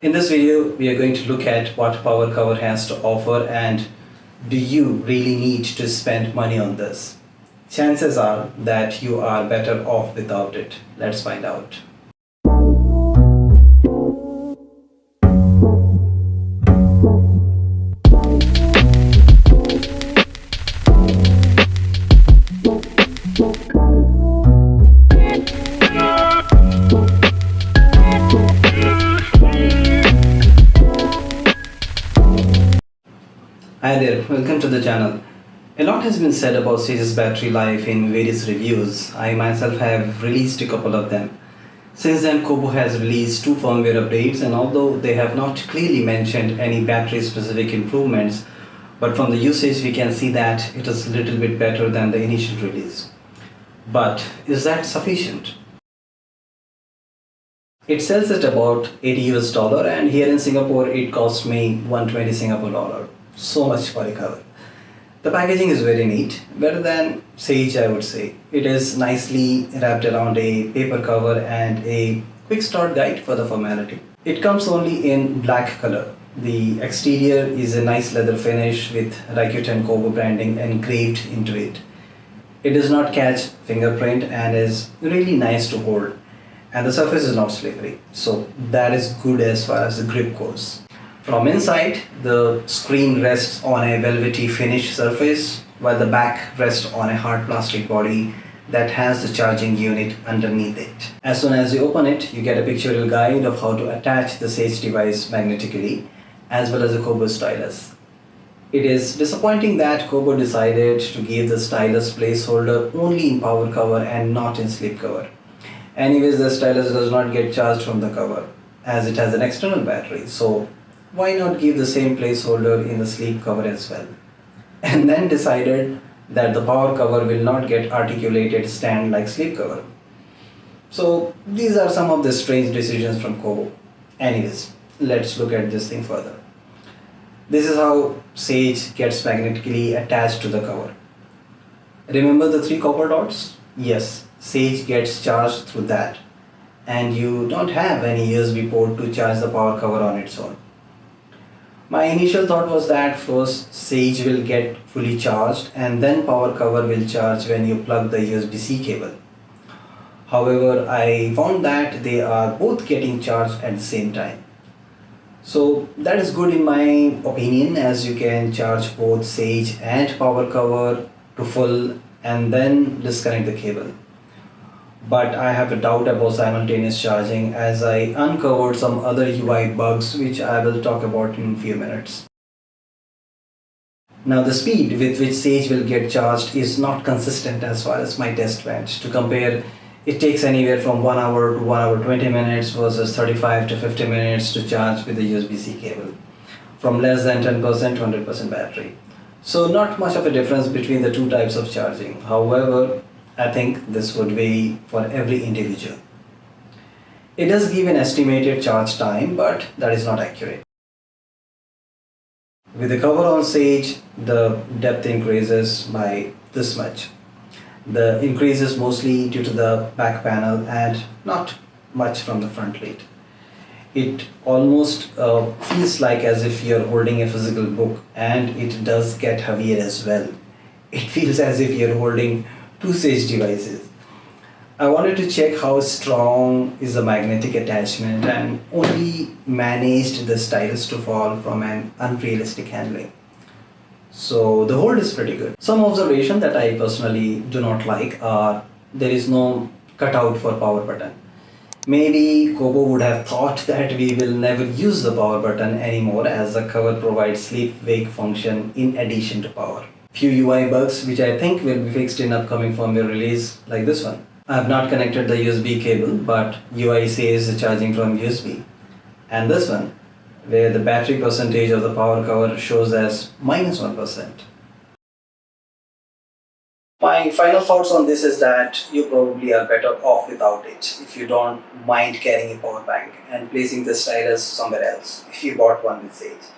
In this video, we are going to look at what Power Cover has to offer and do you really need to spend money on this? Chances are that you are better off without it. Let's find out. Hi there, welcome to the channel. A lot has been said about Sage's battery life in various reviews. I myself have released a couple of them. Since then, Kobo has released two firmware updates, and although they have not clearly mentioned any battery specific improvements, but from the usage we can see that it is a little bit better than the initial release. But is that sufficient? It sells at about 80 US dollar, and here in Singapore it cost me 120 Singapore dollar. So much for a cover. The packaging is very neat, better than Sage I would say. It is nicely wrapped around a paper cover and a quick start guide for the formality. It comes only in black color. The exterior is a nice leather finish with Rakuten Kobo branding engraved into it. It does not catch fingerprint and is really nice to hold, and the surface is not slippery, so that is good as far as the grip goes. From inside, the screen rests on a velvety finish surface, while the back rests on a hard plastic body that has the charging unit underneath it. As soon as you open it, you get a pictorial guide of how to attach the Sage device magnetically, as well as a Kobo stylus. It is disappointing that Kobo decided to give the stylus placeholder only in power cover and not in sleep cover. Anyways, the stylus does not get charged from the cover as it has an external battery, so why not give the same placeholder in the sleep cover as well? And then decided that the power cover will not get articulated stand like sleep cover. So these are some of the strange decisions from Kobo. Anyways, let's look at this thing further. This is how Sage gets magnetically attached to the cover. Remember the three copper dots? Yes, Sage gets charged through that, and you don't have any USB port to charge the power cover on its own. My initial thought was that first Sage will get fully charged and then power cover will charge when you plug the USB-C cable. However, I found that they are both getting charged at the same time. So that is good in my opinion, as you can charge both Sage and power cover to full and then disconnect the cable. But I have a doubt about simultaneous charging, as I uncovered some other UI bugs which I will talk about in a few minutes. Now the speed with which Sage will get charged is not consistent as far as my test went. To compare, it takes anywhere from 1 hour to 1 hour 20 minutes versus 35 to 50 minutes to charge with the USB-C cable, from less than 10% to 100% battery. So not much of a difference between the two types of charging. However, I think this would vary for every individual. It does give an estimated charge time, but that is not accurate. With the cover on Sage, the depth increases by this much. The increase is mostly due to the back panel and not much from the front lid. It almost feels like as if you're holding a physical book, and it does get heavier as well. It feels as if you're holding two Sage devices. I wanted to check how strong is the magnetic attachment and only managed the stylus to fall from an unrealistic handling. So the hold is pretty good. Some observation that I personally do not like are there is no cutout for power button. Maybe Kobo would have thought that we will never use the power button anymore, as the cover provides sleep-wake function in addition to power. Few UI bugs which I think will be fixed in upcoming firmware release, like this one. I have not connected the USB cable, but UI says the charging from USB. And this one, where the battery percentage of the power cover shows as -1%. My final thoughts on this is that you probably are better off without it if you don't mind carrying a power bank and placing the stylus somewhere else if you bought one with Sage.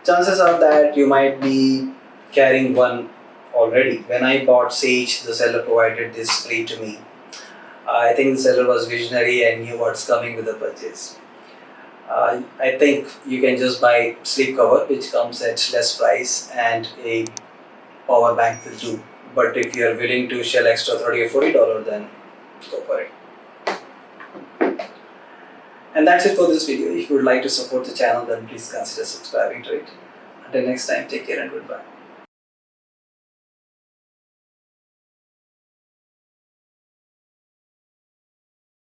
Chances are that you might be carrying one already. When I bought Sage, the seller provided this free to me. I think the seller was visionary and knew what's coming with the purchase. I think you can just buy sleep cover, which comes at less price, and a power bank will do. But if you are willing to shell extra $30 or $40, then go for it. And that's it for this video. If you would like to support the channel, then please consider subscribing to it. Until next time, take care and goodbye.